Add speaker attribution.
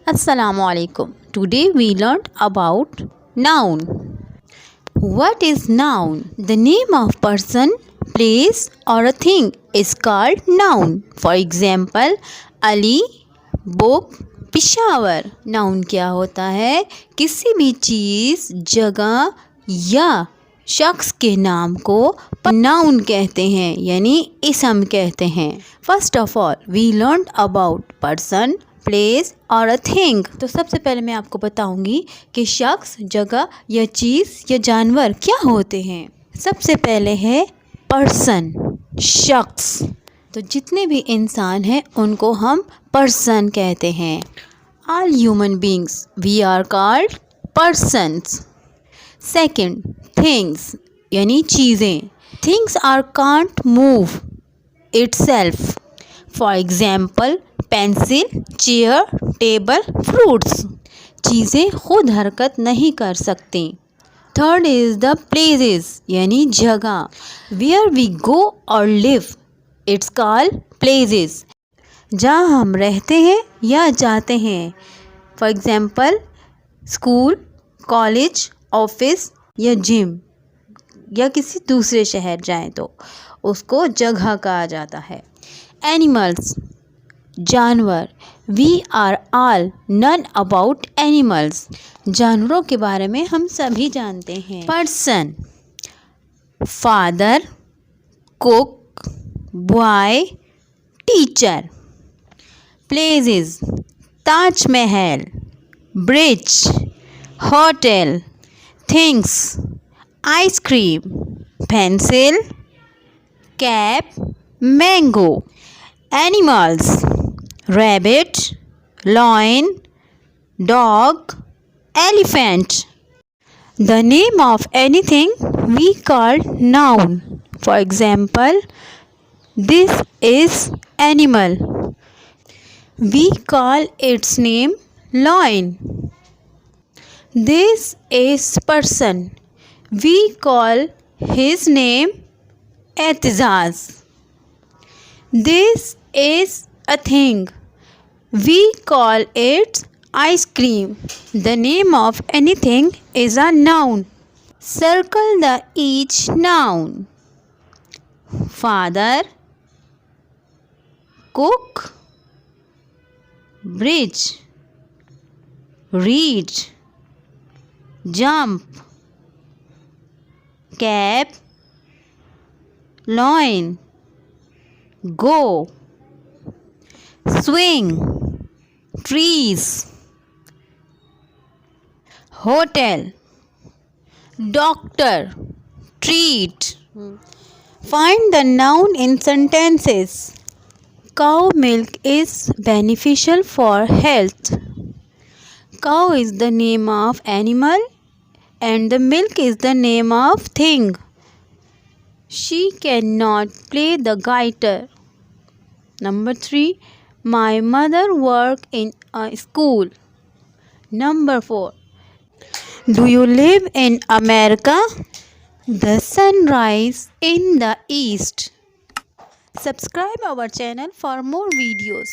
Speaker 1: Assalamu alaikum. Today we learned about noun. What is noun? The name of person, place or a thing is called noun. For example, Ali, book, Peshawar. Noun क्या होता है? किसी भी चीज़, जगह या शख्स के नाम को नाउन कहते हैं, यानी इसम कहते हैं. First of all we learn about person, place और अ थिंग. तो सबसे पहले मैं आपको बताऊंगी कि शख्स, जगह या चीज़ या जानवर क्या होते हैं. सबसे पहले है पर्सन, शख्स. तो जितने भी इंसान हैं उनको हम पर्सन कहते हैं. All human beings we are called persons. Second, things यानी चीज़ें. Things are can't move itself. For example pencil, chair, table, fruits. चीज़ें खुद हरकत नहीं कर सकती. थर्ड इज़ द प्लेसेस यानी जगह. वेयर वी गो और लिव इट्स कॉल्ड प्लेसेस. जहाँ हम रहते हैं या जाते हैं. For example school, college, office या जिम या किसी दूसरे शहर जाएं तो उसको जगह कहा जाता है. एनिमल्स जानवर. We are all known about animals. जानवरों के बारे में हम सभी जानते हैं. Person father, cook, boy, teacher. Places Taj Mahal, bridge, hotel. Things ice cream, pencil, cap, mango. Animals rabbit, lion, dog, elephant. The name of anything we call noun. For example, this is animal. We call its name lion. This is person. We call his name Etizaz. This is a thing. We call it ice cream. The name of anything is a noun. Circle the each noun. Father, cook, bridge, read, jump, cap, loin, go, swing, trees, hotel, doctor, treat. Find the noun in sentences. Cow milk is beneficial for health. Cow is the name of animal and the milk is the name of thing. She cannot play the guitar. Number 3. My mother works in a school. Number 4. Do you live in America? The sun rises in the east. Subscribe our channel for more videos.